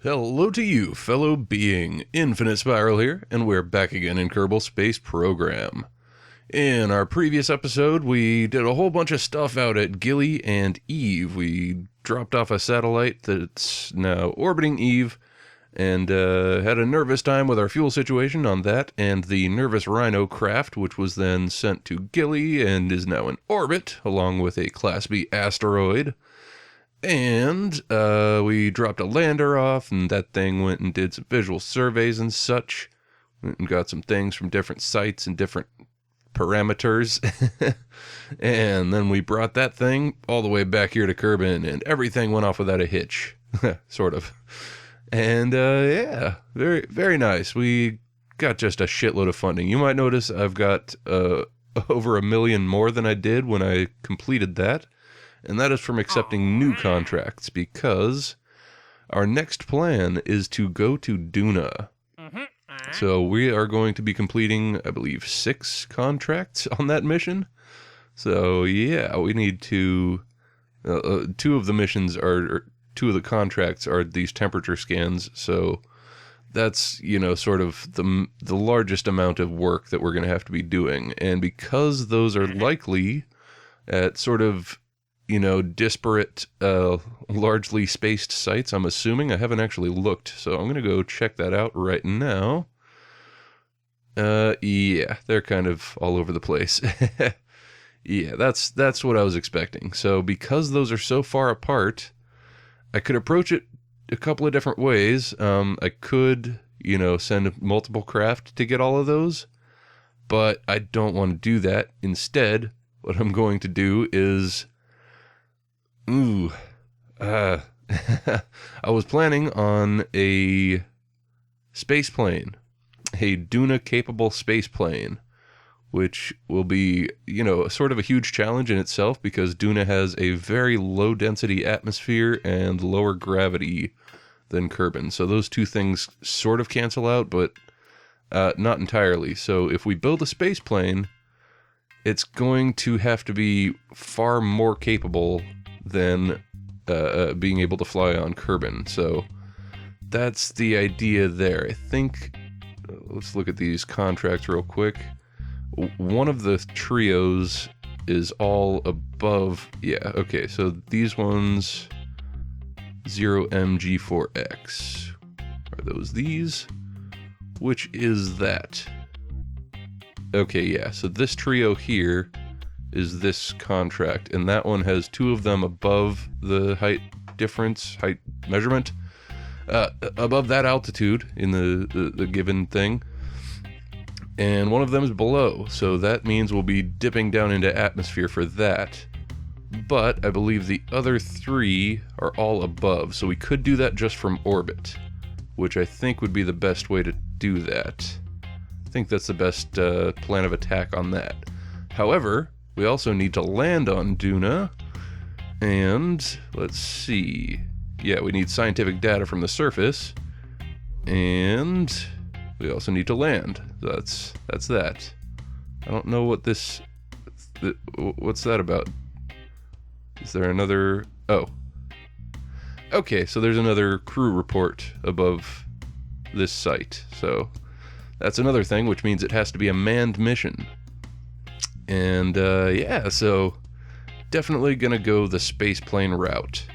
Hello to you, fellow being. Infinite Spiral here, and we're back again in Kerbal Space Program. In our previous episode, we did a whole bunch of stuff out at Gilly and Eve. We dropped off a satellite that's now orbiting Eve, and had a nervous time with our fuel situation on that, and the Nervous Rhino craft, which was then sent to Gilly and is now in orbit, along with a Class B asteroid. And we dropped a lander off, and that thing went and did some visual surveys and such. Went and got some things from different sites and different parameters. And then we brought that thing all the way back here to Kerbin, and everything went off without a hitch. Sort of. And yeah, very, very nice. We got just a shitload of funding. You might notice I've got over $1 million more than I did when I completed that. And that is from accepting new contracts, because our next plan is to go to Duna. So we are going to be completing, I believe, 6 contracts on that mission. So yeah, we need to... 2 of the missions are... 2 of the contracts are these temperature scans, so that's, you know, sort of the largest amount of work that we're going to have to be doing. And because those are likely at sort of... you know, disparate, largely spaced sites, I'm assuming. I haven't actually looked, so I'm going to go check that out right now. Yeah, they're kind of all over the place. Yeah, that's what I was expecting. So because those are so far apart, I could approach it a couple of different ways. I could, you know, send multiple craft to get all of those, but I don't want to do that. Instead, what I'm going to do is... I was planning on a space plane, a Duna-capable space plane, which will be, you know, sort of a huge challenge in itself, because Duna has a very low-density atmosphere and lower gravity than Kerbin. So those two things sort of cancel out, but not entirely. So if we build a space plane, it's going to have to be far more capable than being able to fly on Kerbin. So that's the idea there. I think, let's look at these contracts real quick. One of the trios is all above, yeah, okay, so these ones, 0MG4X. Are those these? Which is that? Okay, yeah, so this trio here is this contract, and that one has 2 of them above the height measurement, above that altitude in the given thing, and one of them is below, so that means we'll be dipping down into atmosphere for that. But I believe the other 3 are all above, so we could do that just from orbit, which I think would be the best way to do that. I think that's the best plan of attack on that. However, we also need to land on Duna, and let's see. Yeah, we need scientific data from the surface, and we also need to land. That's that. I don't know what what's that about? Is there another... Oh. Okay, so there's another crew report above this site. So that's another thing, which means it has to be a manned mission. And yeah, so definitely gonna go the space plane route,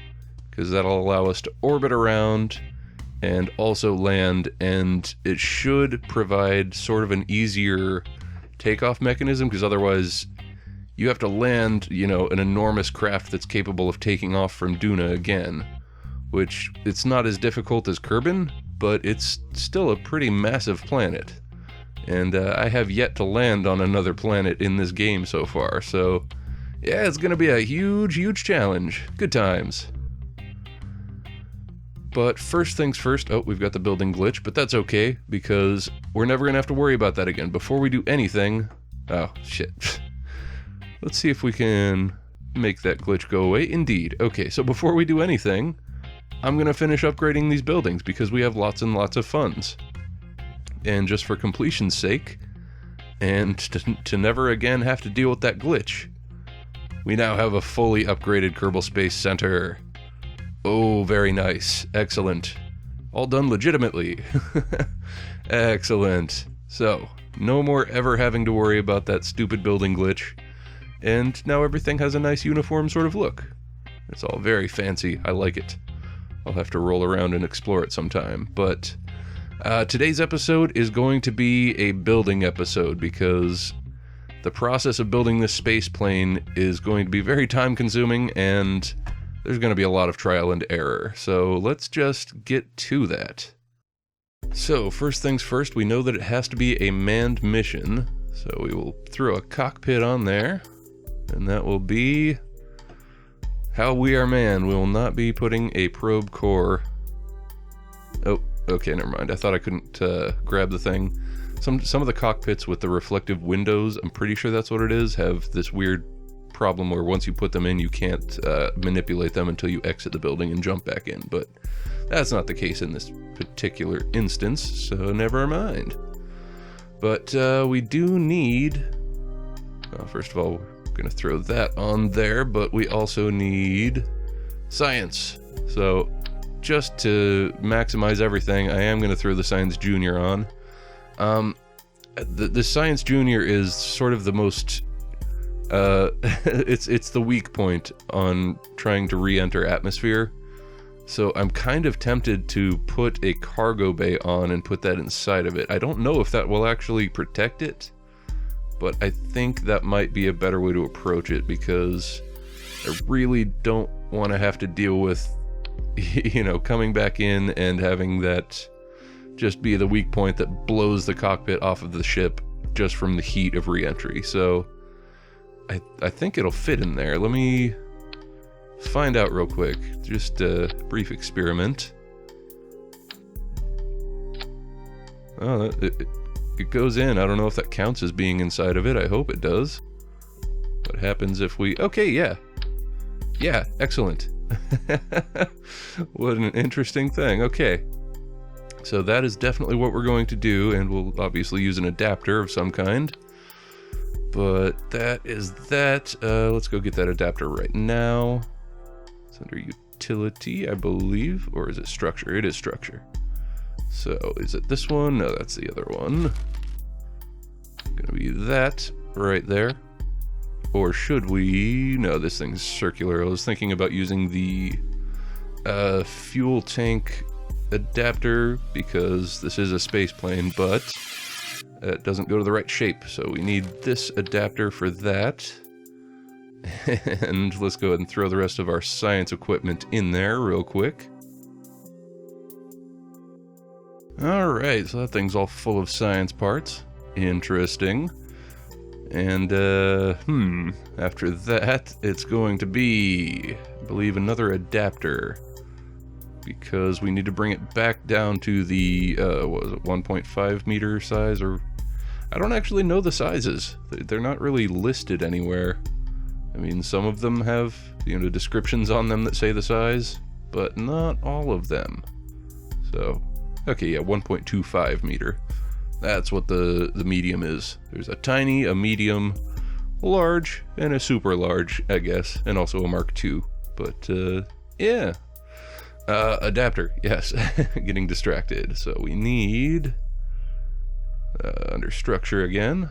because that'll allow us to orbit around and also land, and it should provide sort of an easier takeoff mechanism, because otherwise you have to land, you know, an enormous craft that's capable of taking off from Duna again, which it's not as difficult as Kerbin, but it's still a pretty massive planet. And I have yet to land on another planet in this game so far, so yeah, it's gonna be a huge, huge challenge. Good times. But first things first, oh, we've got the building glitch, but that's okay, because we're never gonna have to worry about that again. Before we do anything, oh, shit. Let's see if we can make that glitch go away. Indeed. Okay, so before we do anything, I'm gonna finish upgrading these buildings, because we have lots and lots of funds. And just for completion's sake, and to never again have to deal with that glitch, we now have a fully upgraded Kerbal Space Center. Oh, very nice. Excellent. All done legitimately. Excellent. So, no more ever having to worry about that stupid building glitch. And now everything has a nice uniform sort of look. It's all very fancy. I like it. I'll have to roll around and explore it sometime. But today's episode is going to be a building episode because the process of building this space plane is going to be very time consuming and there's going to be a lot of trial and error. So let's just get to that. So first things first, we know that it has to be a manned mission. So we will throw a cockpit on there and that will be how we are manned. We will not be putting a probe core. Oh, okay, never mind. I thought I couldn't grab the thing. Some of the cockpits with the reflective windows, I'm pretty sure that's what it is, have this weird problem where once you put them in, you can't manipulate them until you exit the building and jump back in. But that's not the case in this particular instance, so never mind. But we do need... Well, first of all, we're going to throw that on there, but we also need science. So just to maximize everything, I am going to throw the Science Junior on. The Science Junior is sort of the most... it's the weak point on trying to re-enter atmosphere. So I'm kind of tempted to put a cargo bay on and put that inside of it. I don't know if that will actually protect it, but I think that might be a better way to approach it because I really don't want to have to deal with, you know, coming back in and having that just be the weak point that blows the cockpit off of the ship just from the heat of re-entry. So I think it'll fit in there. Let me find out real quick. Just a brief experiment. Oh, it goes in. I don't know if that counts as being inside of it. I hope it does. What happens if we... Okay, yeah. Yeah, excellent. What an interesting thing. Okay. So that is definitely what we're going to do, and we'll obviously use an adapter of some kind. But that is that. Let's go get that adapter right now. It's under utility, I believe. Or is it structure? It is structure. So is it this one? No, that's the other one. Gonna be that right there. Or should we... No, this thing's circular. I was thinking about using the fuel tank adapter because this is a space plane, but it doesn't go to the right shape, so we need this adapter for that. And let's go ahead and throw the rest of our science equipment in there real quick. Alright, so that thing's all full of science parts. Interesting. And, after that, it's going to be, I believe, another adapter. Because we need to bring it back down to the, what was it, 1.5 meter size, or... I don't actually know the sizes. They're not really listed anywhere. I mean, some of them have, you know, descriptions on them that say the size, but not all of them. So, okay, yeah, 1.25 meter. That's what the medium is. There's a tiny, a medium, a large, and a super large, I guess, and also a Mark II. But, yeah. Adapter, yes. Getting distracted. So we need... under structure again.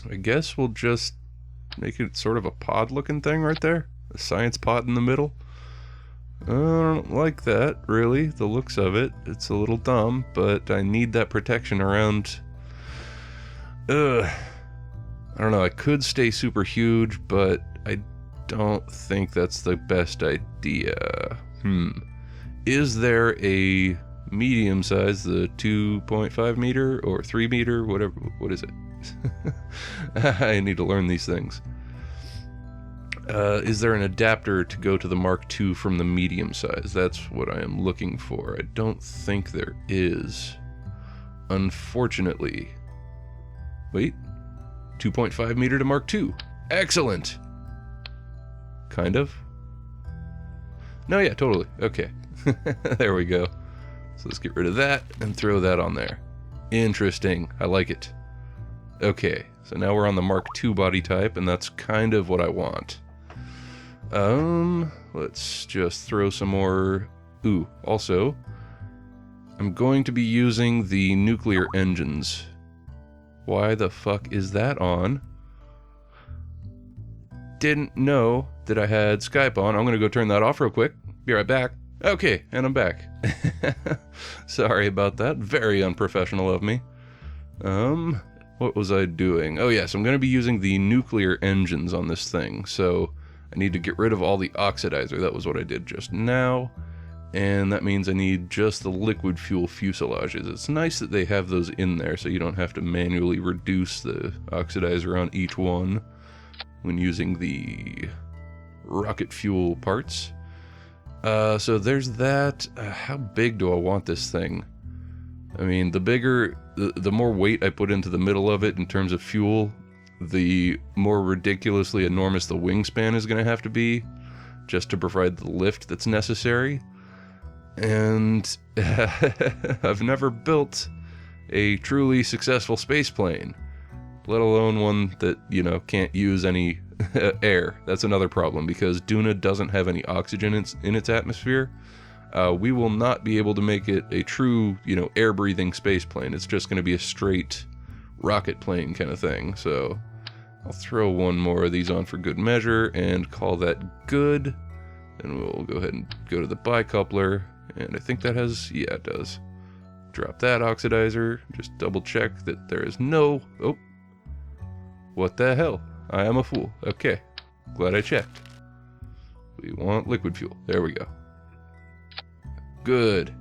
I guess we'll just make it sort of a pod looking thing right there. A science pod in the middle. I don't like that, really, the looks of it. It's a little dumb, but I need that protection around... I don't know, I could stay super huge, but I don't think that's the best idea. Is there a medium size, the 2.5 meter or 3 meter, whatever? What is it? I need to learn these things. Is there an adapter to go to the Mark II from the medium size? That's what I am looking for. I don't think there is. Unfortunately. Wait. 2.5 meter to Mark II. Excellent! Kind of. No, yeah, totally. Okay. There we go. So let's get rid of that and throw that on there. Interesting. I like it. Okay, so now we're on the Mark II body type, and that's kind of what I want. Let's just throw some more... Ooh, also, I'm going to be using the nuclear engines. Why the fuck is that on? Didn't know that I had Skype on. I'm going to go turn that off real quick. Be right back. Okay, and I'm back. Sorry about that. Very unprofessional of me. What was I doing? Oh yes, I'm going to be using the nuclear engines on this thing. So I need to get rid of all the oxidizer. That was what I did just now. And that means I need just the liquid fuel fuselages. It's nice that they have those in there so you don't have to manually reduce the oxidizer on each one when using the rocket fuel parts. So there's that. How big do I want this thing? I mean, the bigger, the more weight I put into the middle of it in terms of fuel, the more ridiculously enormous the wingspan is going to have to be just to provide the lift that's necessary. And I've never built a truly successful space plane, let alone one that, you know, can't use any air. That's another problem, because Duna doesn't have any oxygen in its atmosphere. We will not be able to make it a true, you know, air-breathing space plane. It's just going to be a straight rocket plane kind of thing. So I'll throw one more of these on for good measure and call that good. And we'll go ahead and go to the bicoupler. And I think that has, yeah, it does. Drop that oxidizer. Just double check that there is no, oh, what the hell? I am a fool. Okay, glad I checked. We want liquid fuel. There we go. Good.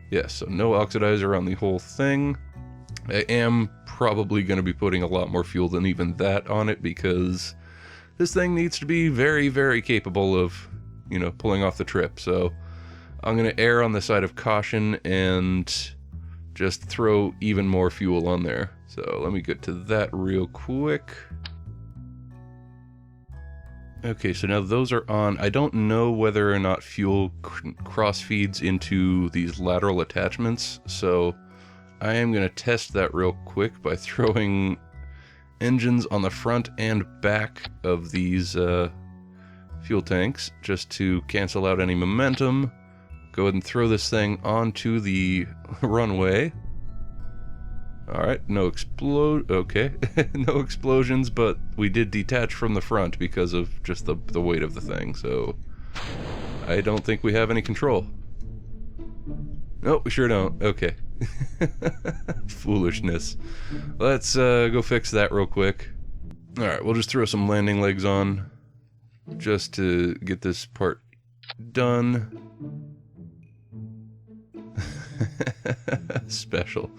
Yes, so no oxidizer on the whole thing. I am probably going to be putting a lot more fuel than even that on it, because this thing needs to be very, very capable of, you know, pulling off the trip. So I'm going to err on the side of caution and just throw even more fuel on there. So let me get to that real quick. Okay, so now those are on. I don't know whether or not fuel cross-feeds into these lateral attachments, so I am going to test that real quick by throwing engines on the front and back of these fuel tanks, just to cancel out any momentum. Go ahead and throw this thing onto the runway. Alright, no explosions, but we did detach from the front because of just the weight of the thing, so I don't think we have any control. Nope, we sure don't. Okay. Foolishness. Let's go fix that real quick. Alright, we'll just throw some landing legs on just to get this part done. Special.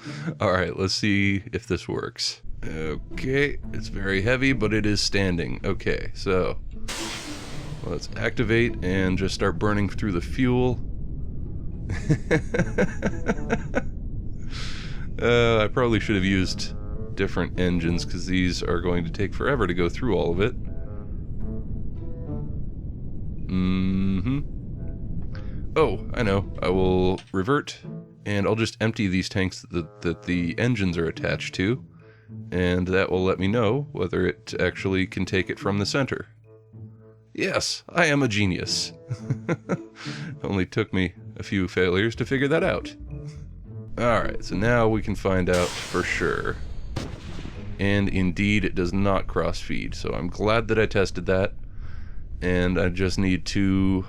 Alright, let's see if this works. Okay, it's very heavy, but it is standing. Okay, so let's activate and just start burning through the fuel. I probably should have used different engines, because these are going to take forever to go through all of it. Oh, I know. I will revert, and I'll just empty these tanks that the engines are attached to, and that will let me know whether it actually can take it from the center. Yes, I am a genius. Only took me a few failures to figure that out. Alright, so now we can find out for sure. And indeed, it does not cross-feed, so I'm glad that I tested that. And I just need to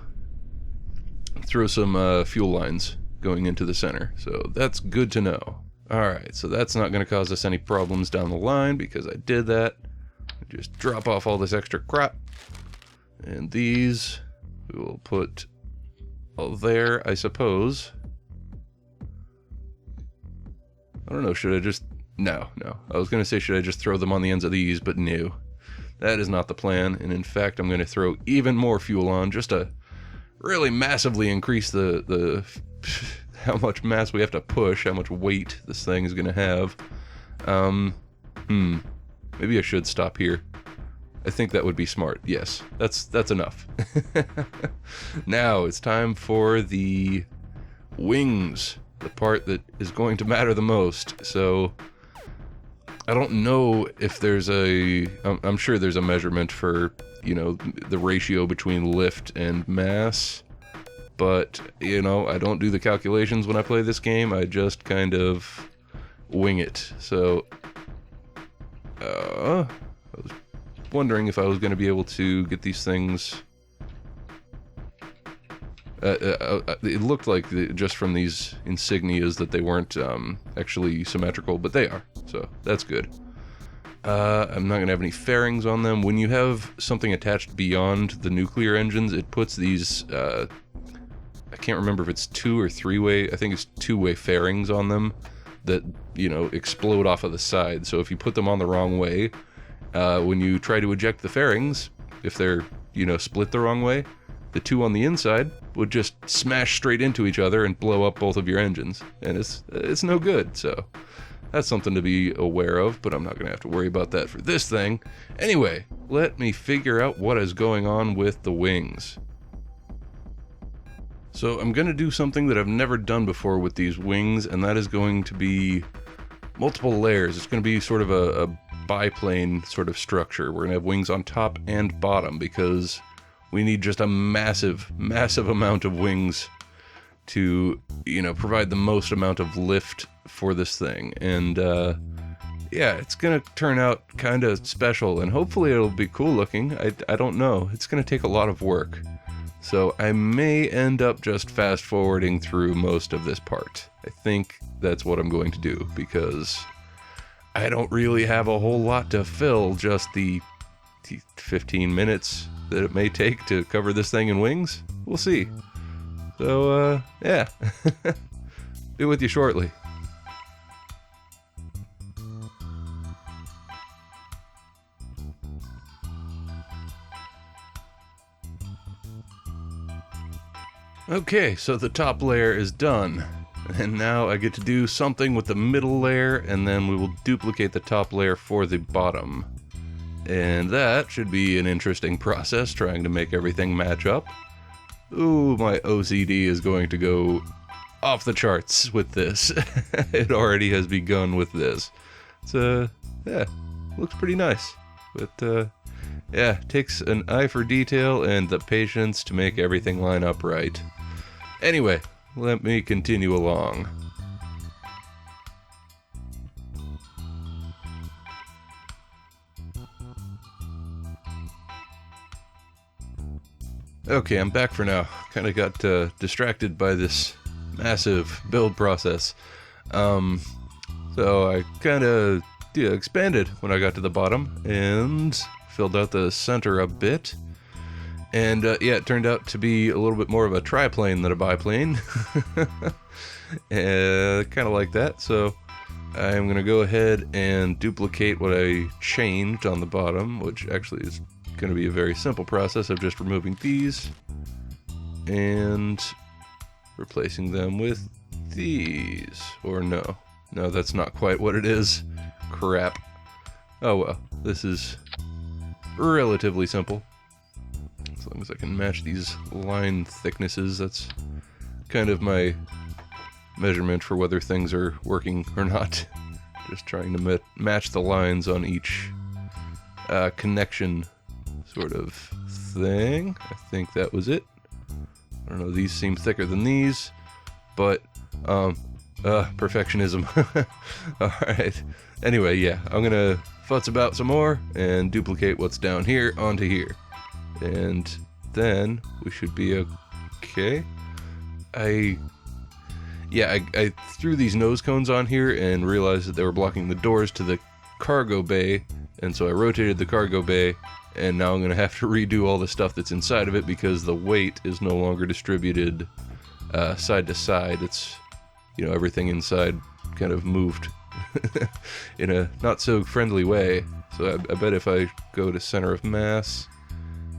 throw some fuel lines going into the center, so that's good to know. Alright, so that's not going to cause us any problems down the line, because I did that. Just drop off all this extra crap. And these we will put all there, I suppose. I don't know, should I just... No. I was going to say, should I just throw them on the ends of these, but no. That is not the plan, and in fact, I'm going to throw even more fuel on, just to really massively increase the how much mass we have to push, how much weight this thing is going to have. Maybe I should stop here. I think that would be smart. Yes, that's enough. Now it's time for the wings, the part that is going to matter the most. So I don't know if there's I'm sure there's a measurement for, you know, the ratio between lift and mass, but, you know, I don't do the calculations when I play this game. I just kind of wing it. So, I was wondering if I was going to be able to get these things. It looked like just from these insignias that they weren't actually symmetrical, but they are, so that's good. I'm not going to have any fairings on them. When you have something attached beyond the nuclear engines, it puts these, I can't remember if it's 2 or 3-way, I think it's 2-way fairings on them that, you know, explode off of the side. So if you put them on the wrong way, when you try to eject the fairings, if they're, you know, split the wrong way, the 2 on the inside would just smash straight into each other and blow up both of your engines. And it's no good, so that's something to be aware of, but I'm not going to have to worry about that for this thing. Anyway, let me figure out what is going on with the wings. So I'm going to do something that I've never done before with these wings, and that is going to be multiple layers. It's going to be sort of a biplane sort of structure. We're going to have wings on top and bottom because we need just a massive, massive amount of wings to, you know, provide the most amount of lift for this thing. And yeah, it's gonna turn out kind of special, and hopefully it'll be cool looking. I don't know. It's gonna take a lot of work, so I may end up just fast forwarding through most of this part. I think that's what I'm going to do, because I don't really have a whole lot to fill just the 15 minutes that it may take to cover this thing in wings. We'll see. So, yeah. Be with you shortly. Okay, so the top layer is done. And now I get to do something with the middle layer, and then we will duplicate the top layer for the bottom. And that should be an interesting process, trying to make everything match up. Ooh, my OCD is going to go off the charts with this. It already has begun with this. It's, yeah, looks pretty nice. But, yeah, takes an eye for detail and the patience to make everything line up right. Anyway, let me continue along. Okay, I'm back for now. Kind of got distracted by this massive build process. So I kind of expanded when I got to the bottom and filled out the center a bit. And yeah, it turned out to be a little bit more of a triplane than a biplane. Kind of like that. So I'm going to go ahead and duplicate what I changed on the bottom, which actually is going to be a very simple process of just removing these and replacing them with these. Or no, that's not quite what it is. Crap. Oh well, this is relatively simple. As long as I can match these line thicknesses, that's kind of my measurement for whether things are working or not. Just trying to match the lines on each connection sort of thing. I think that was it. I don't know, these seem thicker than these, but perfectionism. Alright, anyway, yeah, I'm gonna futz about some more and duplicate what's down here onto here, and then we should be okay. I threw these nose cones on here and realized that they were blocking the doors to the cargo bay, and so I rotated the cargo bay, and now I'm going to have to redo all the stuff that's inside of it because the weight is no longer distributed side to side. It's, you know, everything inside kind of moved in a not so friendly way. So I bet if I go to center of mass,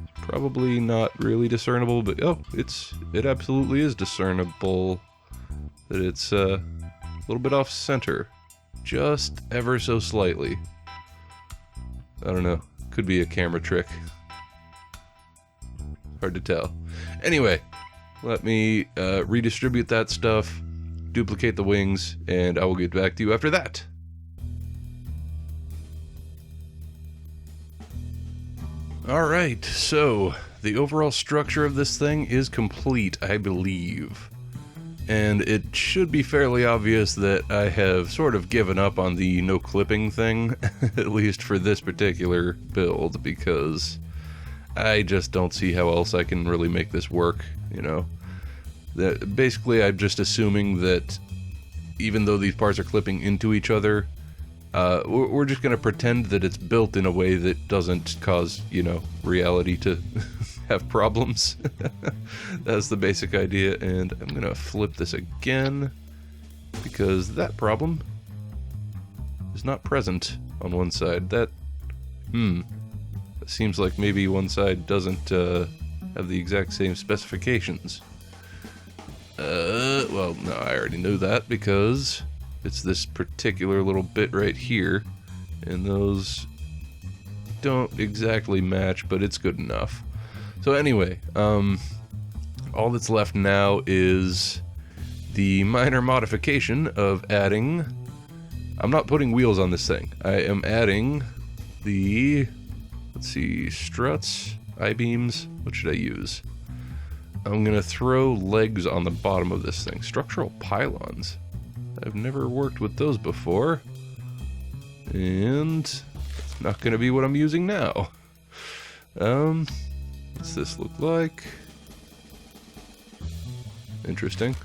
it's probably not really discernible, but oh, it absolutely is discernible that it's a little bit off center, just ever so slightly. I don't know. Could be a camera trick. Hard to tell. Anyway, let me redistribute that stuff, duplicate the wings, and I will get back to you after that. Alright, so the overall structure of this thing is complete, I believe. And it should be fairly obvious that I have sort of given up on the no clipping thing, at least for this particular build, because I just don't see how else I can really make this work, you know. Basically, I'm just assuming that even though these parts are clipping into each other, we're just going to pretend that it's built in a way that doesn't cause, you know, reality to have problems. That's the basic idea, and I'm going to flip this again, because that problem is not present on one side. That seems like maybe one side doesn't have the exact same specifications. Well, no, I already knew that, because it's this particular little bit right here, and those don't exactly match, but it's good enough. So anyway, all that's left now is the minor modification of adding... I'm not putting wheels on this thing. I am adding the... let's see, struts, I-beams, what should I use? I'm gonna throw legs on the bottom of this thing. Structural pylons. I've never worked with those before. And it's not gonna be what I'm using now. What's this look like? Interesting.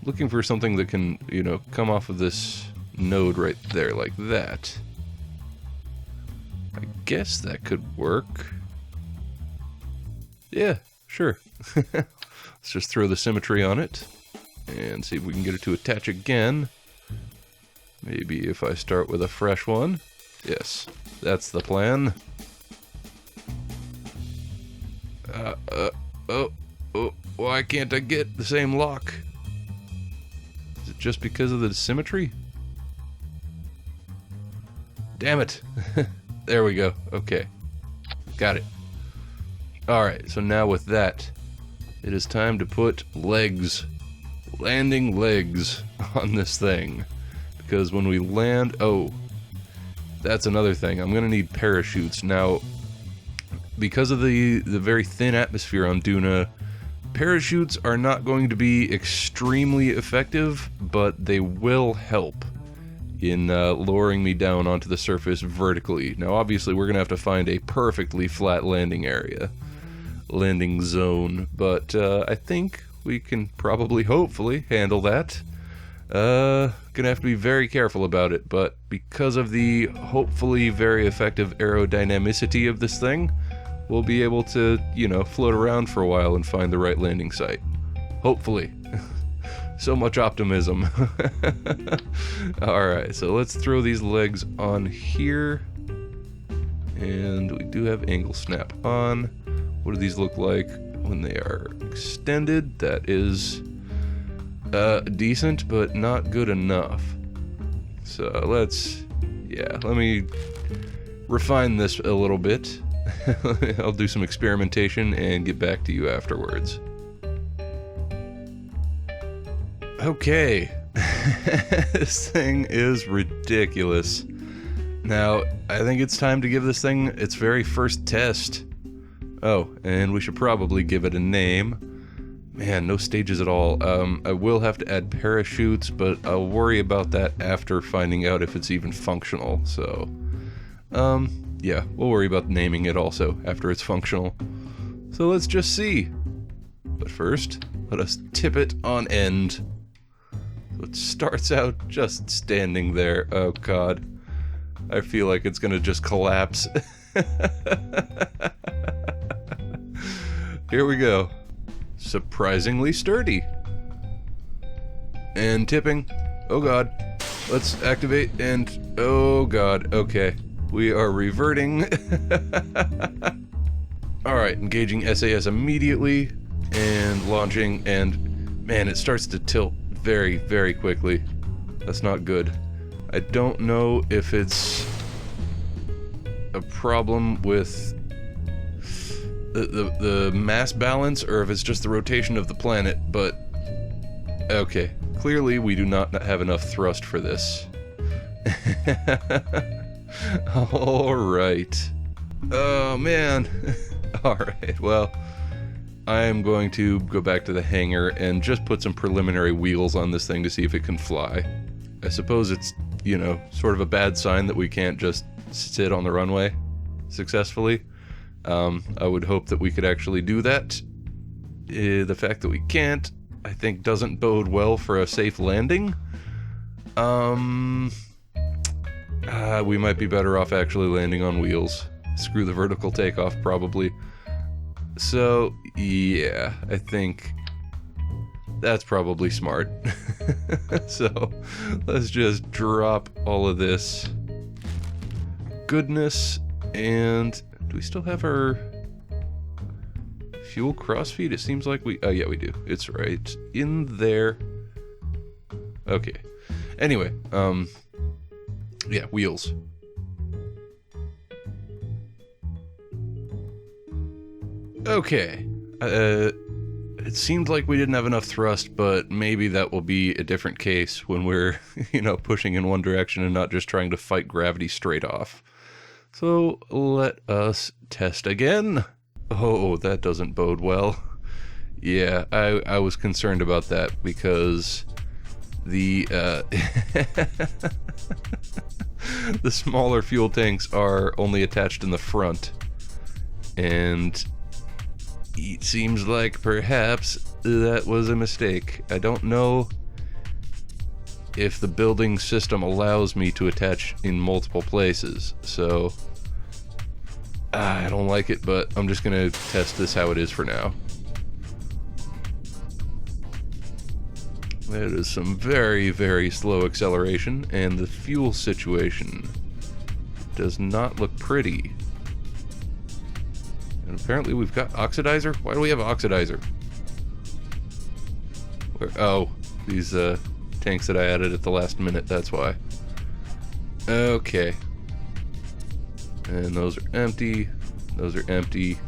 Looking for something that can, you know, come off of this node right there like that. I guess that could work. Yeah, sure. Let's just throw the symmetry on it and see if we can get it to attach again. Maybe if I start with a fresh one. Yes, that's the plan. Why can't I get the same lock? Is it just because of the symmetry? Damn it. There we go. Okay. Got it. Alright, so now with that, it is time to put legs, landing legs on this thing. Because when we land, oh, that's another thing. I'm going to need parachutes. Now, because of the very thin atmosphere on Duna, parachutes are not going to be extremely effective, but they will help in lowering me down onto the surface vertically. Now, obviously, we're going to have to find a perfectly flat landing area. Landing zone, but I think we can probably, hopefully, handle that. Gonna have to be very careful about it, but because of the hopefully very effective aerodynamicity of this thing, we'll be able to, you know, float around for a while and find the right landing site. Hopefully. So much optimism. Alright, so let's throw these legs on here. And we do have angle snap on. What do these look like when they are extended? That is decent, but not good enough. So let me refine this a little bit. I'll do some experimentation and get back to you afterwards. Okay. This thing is ridiculous. Now, I think it's time to give this thing its very first test. Oh, and we should probably give it a name. Man, no stages at all. I will have to add parachutes, but I'll worry about that after finding out if it's even functional, so... yeah, we'll worry about naming it also after it's functional. So let's just see. But first, let us tip it on end. So it starts out just standing there. Oh god. I feel like it's gonna just collapse. Here we go. Surprisingly sturdy. And tipping. Oh god. Let's activate and... oh god. Okay. We are reverting. Alright, engaging SAS immediately. And launching. And man, it starts to tilt very, very quickly. That's not good. I don't know if it's a problem with the mass balance or if it's just the rotation of the planet, but okay. Clearly we do not have enough thrust for this. Alright. Oh, man. Alright, well, I'm going to go back to the hangar and just put some preliminary wheels on this thing to see if it can fly. I suppose it's, you know, sort of a bad sign that we can't just sit on the runway successfully. I would hope that we could actually do that. The fact that we can't, I think, doesn't bode well for a safe landing. We might be better off actually landing on wheels. Screw the vertical takeoff, probably. So, yeah, I think that's probably smart. So, let's just drop all of this goodness. And do we still have our fuel crossfeed? It seems like we... Oh, yeah, we do. It's right in there. Okay. Anyway, yeah, wheels. Okay. It seemed like we didn't have enough thrust, but maybe that will be a different case when we're, you know, pushing in one direction and not just trying to fight gravity straight off. So let us test again. Oh, that doesn't bode well. Yeah, I was concerned about that because the the smaller fuel tanks are only attached in the front, and it seems like perhaps that was a mistake. I don't know if the building system allows me to attach in multiple places, so I don't like it, but I'm just gonna test this how it is for now. That is some very, very slow acceleration, and the fuel situation does not look pretty. And apparently we've got oxidizer? Why do we have oxidizer? Where, oh, these tanks that I added at the last minute, that's why. Okay. And those are empty. Those are empty.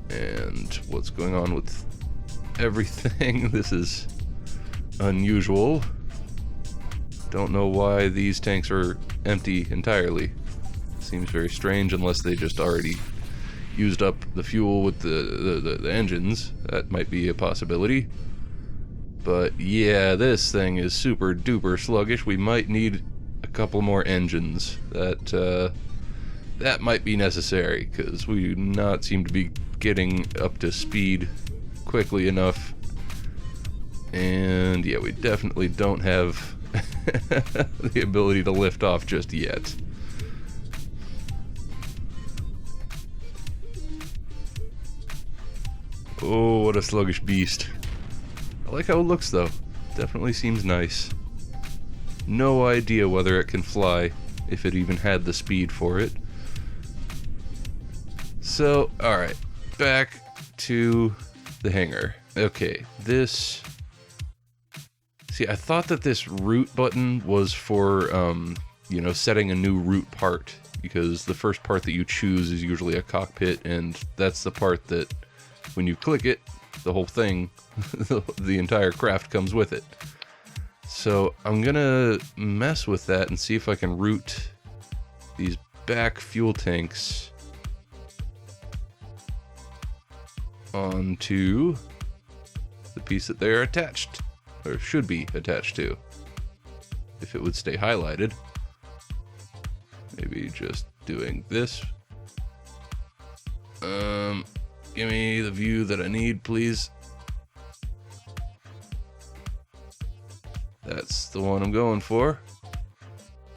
And what's going on with everything? This is unusual. Don't know why these tanks are empty entirely. Seems very strange unless they just already used up the fuel with the engines. That might be a possibility. But yeah, this thing is super duper sluggish. We might need a couple more engines. That might be necessary, because we do not seem to be getting up to speed quickly enough. And yeah, we definitely don't have the ability to lift off just yet. Oh, what a sluggish beast. I like how it looks, though. Definitely seems nice. No idea whether it can fly, if it even had the speed for it. So, alright. Back to the hangar. Okay, this... See, I thought that this root button was for, you know, setting a new root part, because the first part that you choose is usually a cockpit, and that's the part that, when you click it, the whole thing, the entire craft comes with it. So I'm gonna mess with that and see if I can route these back fuel tanks onto the piece that they are attached, or should be attached to, if it would stay highlighted. Maybe just doing this. Give me the view that I need, please. That's the one I'm going for.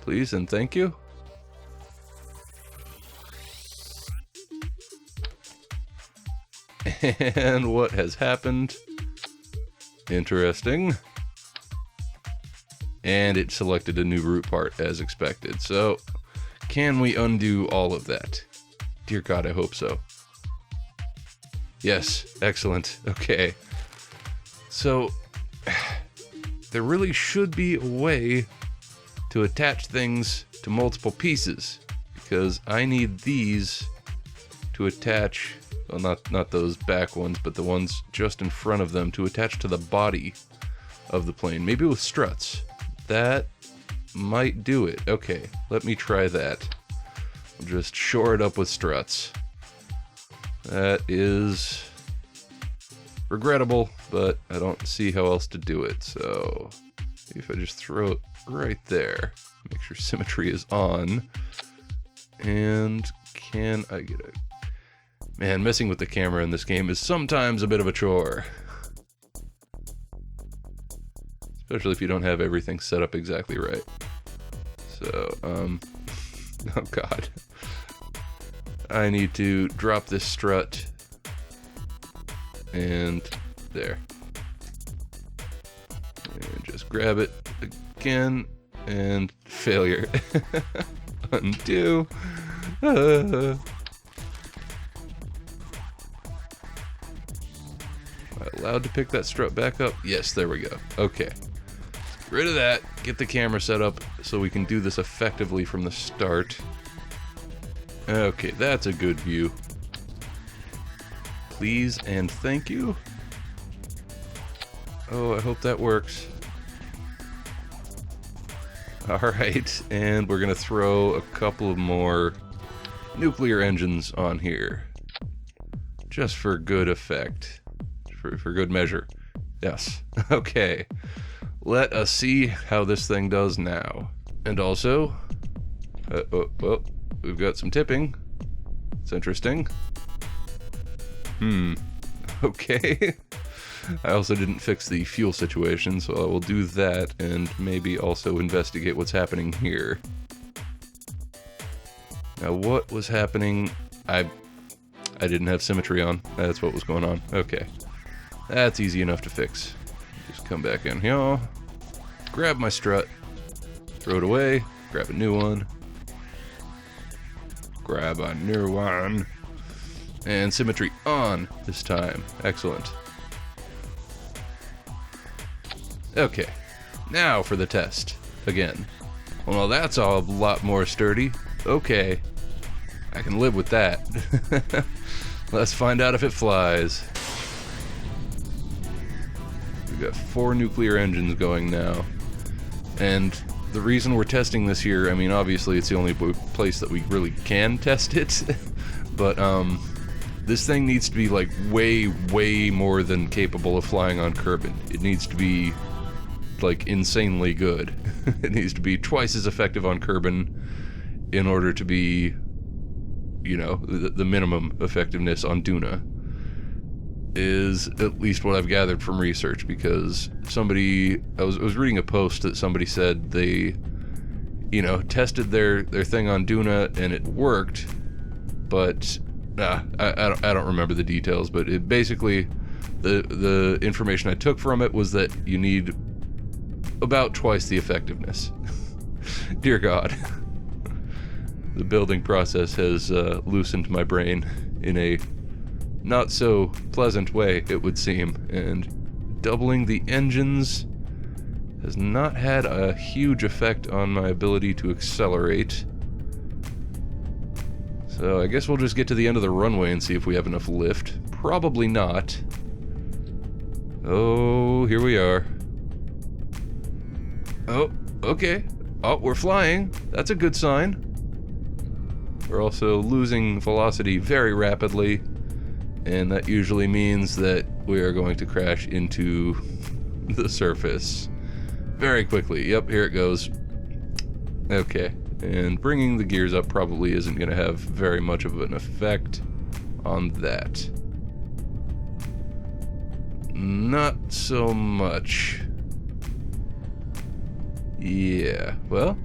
Please and thank you. And what has happened? Interesting. And it selected a new root part as expected. So, can we undo all of that? Dear God, I hope so. Yes, excellent. Okay. So, there really should be a way to attach things to multiple pieces, because I need these to attach, well, not those back ones, but the ones just in front of them to attach to the body of the plane. Maybe with struts. That might do it. Okay, let me try that. Just shore it up with struts. That is regrettable, but I don't see how else to do it. So if I just throw it right there, make sure symmetry is on. And can I get it? Man, messing with the camera in this game is sometimes a bit of a chore. Especially if you don't have everything set up exactly right. So, oh god. I need to drop this strut. And there. And just grab it again. And failure. Undo. Am I allowed to pick that strut back up? Yes, there we go. Okay. Get rid of that. Get the camera set up so we can do this effectively from the start. Okay, that's a good view. Please and thank you. Oh, I hope that works. Alright, and we're gonna throw a couple of more nuclear engines on here. Just for good effect. For good measure. Yes. Okay. Let us see how this thing does now. And also... well, we've got some tipping. It's interesting. Okay. I also didn't fix the fuel situation, so I will do that and maybe also investigate what's happening here. Now, what was happening? I didn't have symmetry on. That's what was going on. Okay. That's easy enough to fix. Just come back in here, grab my strut, throw it away, grab a new one, grab a new one, and symmetry on this time. Excellent. Okay, now for the test. Again. Well, that's all a lot more sturdy. Okay, I can live with that. Let's find out if it flies. We've got 4 nuclear engines going now. And the reason we're testing this here, I mean, obviously it's the only place that we really can test it. But, this thing needs to be, like, way more than capable of flying on Kerbin. It needs to be, like, insanely good. It needs to be twice as effective on Kerbin in order to be, you know, the minimum effectiveness on Duna. Is at least what I've gathered from research, because I was reading a post that somebody said they, you know, tested their thing on Duna and it worked, but I don't remember the details, but it basically, the information I took from it was that you need about twice the effectiveness. Dear God. The building process has loosened my brain in a not so pleasant way, it would seem, and doubling the engines has not had a huge effect on my ability to accelerate. So I guess we'll just get to the end of the runway and see if we have enough lift. Probably not. Oh, here we are. Oh, okay. Oh, we're flying. That's a good sign. We're also losing velocity very rapidly. And that usually means that we are going to crash into the surface very quickly. Yep, here it goes. Okay, and bringing the gears up probably isn't going to have very much of an effect on that. Not so much. Yeah, well,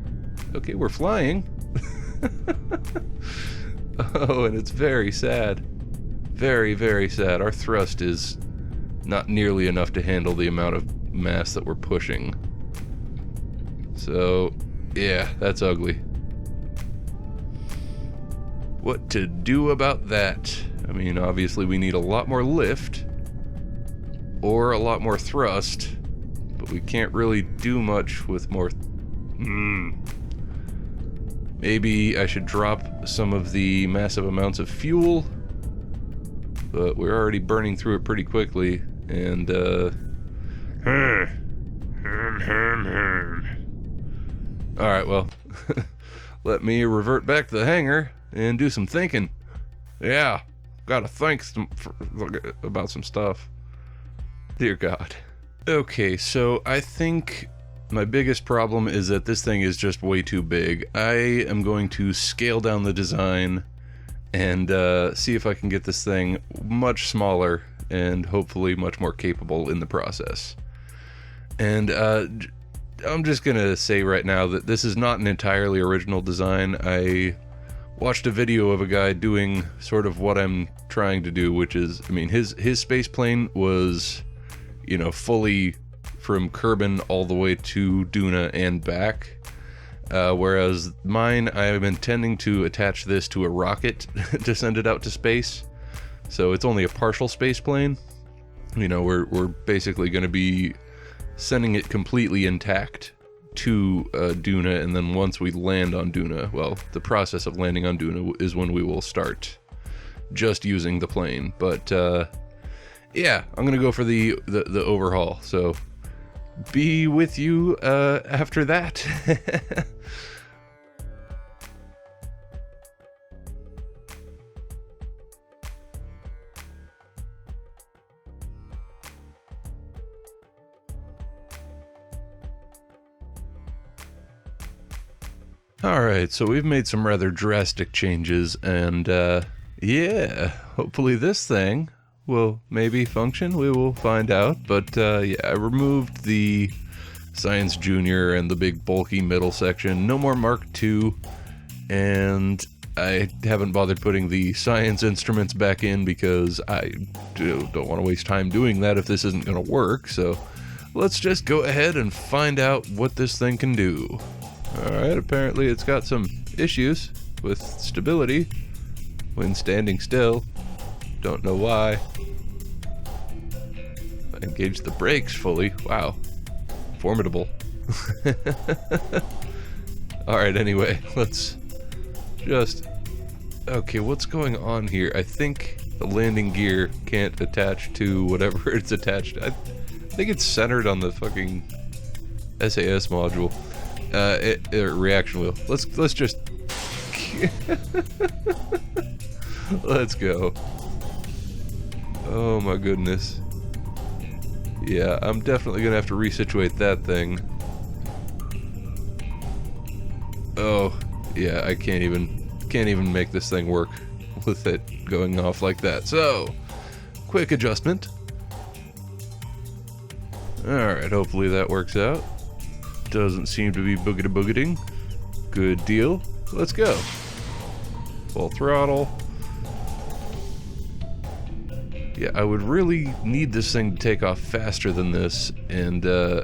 okay, we're flying. Oh, and it's very sad. Very sad. Our thrust is not nearly enough to handle the amount of mass that we're pushing. So, yeah, that's ugly. What to do about that? I mean, obviously we need a lot more lift or a lot more thrust, but we can't really do much with more... Maybe I should drop some of the massive amounts of fuel, but we're already burning through it pretty quickly, and alright, well, let me revert back to the hangar, and do some thinking. Yeah, gotta think about some stuff. Dear God. Okay, so I think my biggest problem is that this thing is just way too big. I am going to scale down the design and see if I can get this thing much smaller and hopefully much more capable in the process. And I'm just gonna say right now that this is not an entirely original design. I watched a video of a guy doing sort of what I'm trying to do, which is, I mean, his space plane was, you know, fully from Kerbin all the way to Duna and back. Whereas mine, I am intending to attach this to a rocket to send it out to space. So it's only a partial space plane. You know, we're basically going to be sending it completely intact to Duna, and then once we land on Duna, well, the process of landing on Duna is when we will start just using the plane. But yeah, I'm gonna go for the overhaul. So be with you after that. Alright, so we've made some rather drastic changes, and yeah, hopefully this thing will maybe function. We will find out. But yeah, I removed the Science Junior and the big bulky middle section. No more Mark II, and I haven't bothered putting the science instruments back in because I don't want to waste time doing that if this isn't going to work. So let's just go ahead and find out what this thing can do. Alright, apparently it's got some issues with stability when standing still. Don't know why. I engaged the brakes fully. Wow. Formidable. Alright, anyway, let's just... Okay, what's going on here? I think the landing gear can't attach to whatever it's attached to. I think it's centered on the fucking SAS module. Reaction wheel. Let's just let's go. Oh my goodness. Yeah, I'm definitely gonna have to resituate that thing. Oh yeah, I can't even make this thing work with it going off like that. So quick adjustment. Alright, hopefully that works out. Doesn't seem to be boogity-boogeting. Good deal. Let's go. Full throttle. Yeah, I would really need this thing to take off faster than this, and I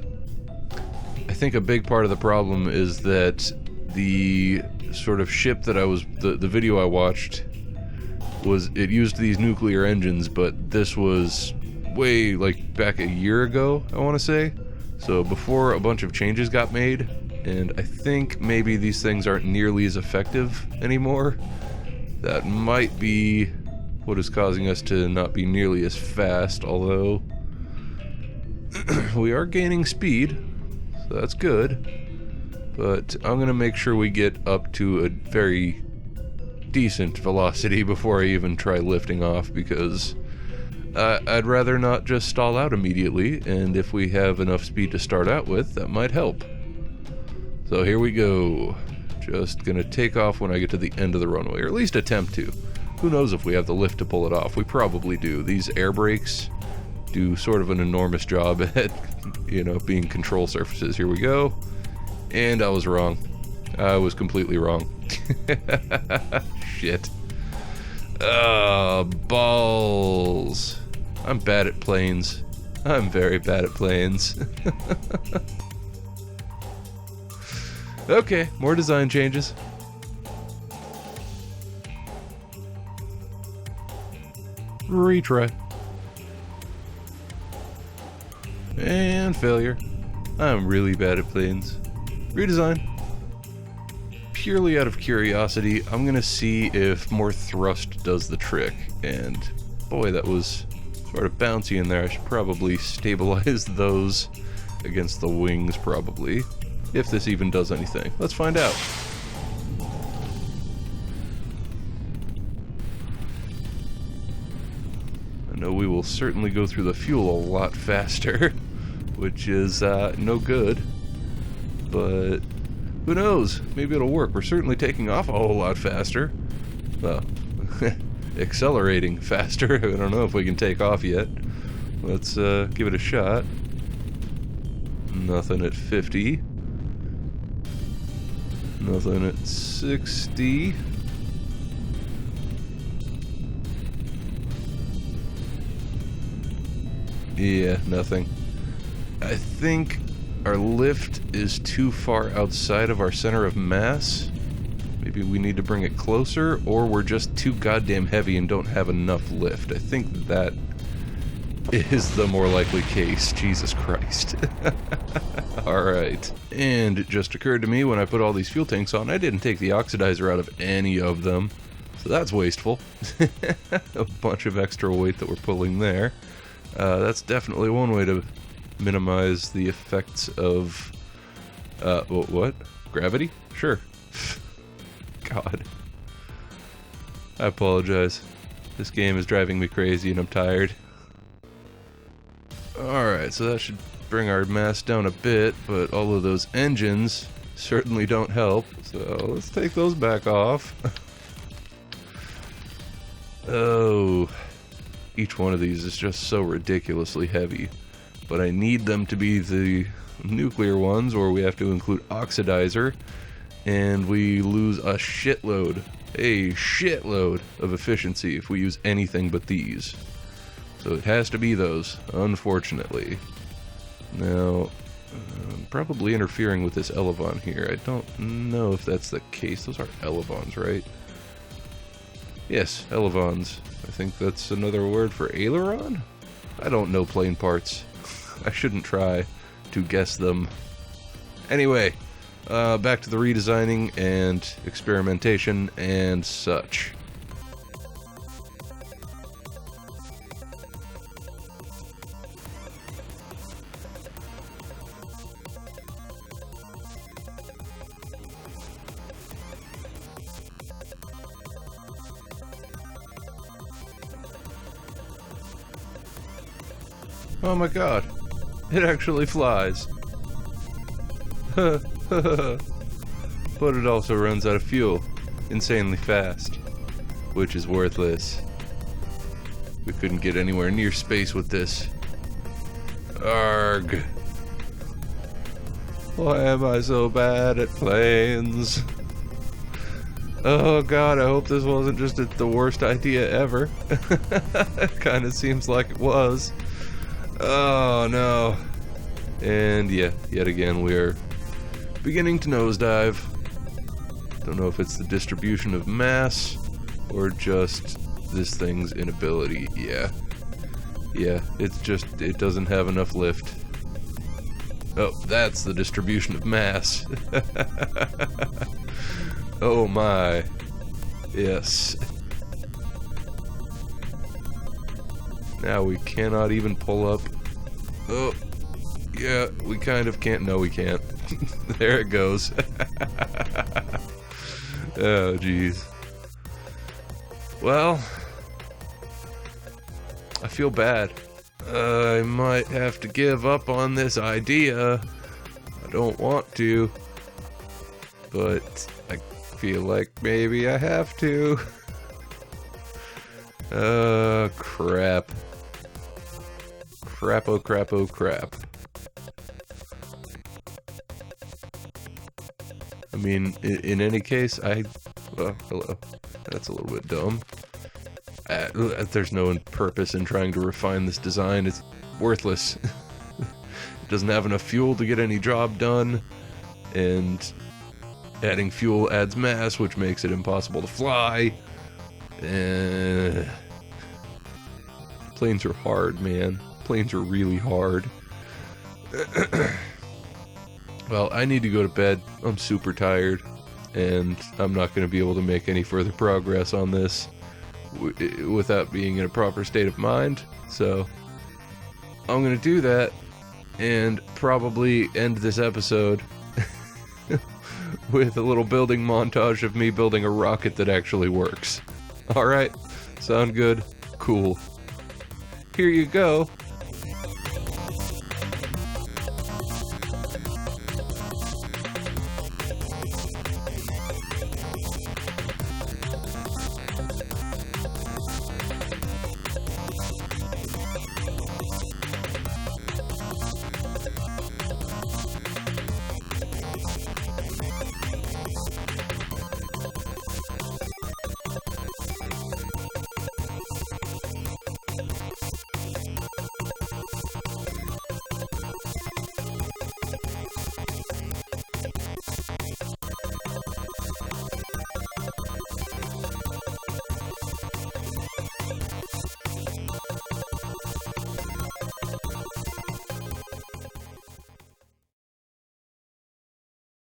think a big part of the problem is that the sort of ship that the video I watched was, it used these nuclear engines, but this was way, like, back a year ago, I want to say. So before a bunch of changes got made, and I think maybe these things aren't nearly as effective anymore. That might be what is causing us to not be nearly as fast, although we are gaining speed, so that's good. But I'm gonna make sure we get up to a very decent velocity before I even try lifting off, because I'd rather not just stall out immediately, and if we have enough speed to start out with, that might help. So here we go. Just gonna take off when I get to the end of the runway, or at least attempt to. Who knows if we have the lift to pull it off. We probably do. These air brakes do sort of an enormous job at, you know, being control surfaces. Here we go. And I was wrong. I was completely wrong. Shit. Balls. I'm bad at planes. I'm very bad at planes. Okay, more design changes. Retry. And failure. I'm really bad at planes. Redesign. Purely out of curiosity, I'm gonna see if more thrust does the trick. And boy, that was sort of bouncy in there. I should probably stabilize those against the wings, probably. If this even does anything. Let's find out. know we will certainly go through the fuel a lot faster, which is no good. But who knows? Maybe it'll work. We're certainly taking off a whole lot faster. Well, accelerating faster. I don't know if we can take off yet. Let's give it a shot. Nothing at 50. Nothing at 60. Yeah, nothing. I think our lift is too far outside of our center of mass. Maybe we need to bring it closer, or we're just too goddamn heavy and don't have enough lift. I think that is the more likely case. Jesus Christ. Alright. And it just occurred to me when I put all these fuel tanks on, I didn't take the oxidizer out of any of them. So that's wasteful. A bunch of extra weight that we're pulling there. That's definitely one way to minimize the effects of... what? Gravity? Sure. God. I apologize. This game is driving me crazy and I'm tired. Alright, so that should bring our mass down a bit, but all of those engines certainly don't help. So let's take those back off. Oh, each one of these is just so ridiculously heavy. But I need them to be the nuclear ones, or we have to include oxidizer, and we lose a shitload of efficiency if we use anything but these. So it has to be those, unfortunately. Now, I'm probably interfering with this elevon here. I don't know if that's the case. Those are elevons, right? Yes, elevons. I think that's another word for aileron? I don't know plane parts. I shouldn't try to guess them. Anyway, back to the redesigning and experimentation and such. Oh my god, it actually flies. But it also runs out of fuel insanely fast, which is worthless. We couldn't get anywhere near space with this. Arg. Why am I so bad at planes? Oh god, I hope this wasn't just the worst idea ever. It kinda seems like it was. Oh no. And yeah, yet again we're beginning to nosedive. Don't know if it's the distribution of mass or just this thing's inability. Yeah, it's just, it doesn't have enough lift. Oh, that's the distribution of mass. Oh my. Yes. Now we cannot even pull up. Oh, yeah, we kind of can't. No, we can't. There it goes. Oh, jeez. Well, I feel bad. I might have to give up on this idea. I don't want to, but I feel like maybe I have to. Crap. Crap, oh crap, oh crap. I mean, in any case, well, hello. That's a little bit dumb. There's no purpose in trying to refine this design. It's worthless. It doesn't have enough fuel to get any job done, and adding fuel adds mass, which makes it impossible to fly. Planes are hard, man. Planes are really hard. Well, I need to go to bed. I'm super tired, and I'm not going to be able to make any further progress on this without being in a proper state of mind. So I'm going to do that and probably end this episode with a little building montage of me building a rocket that actually works. Alright, sound good? Cool. here you go.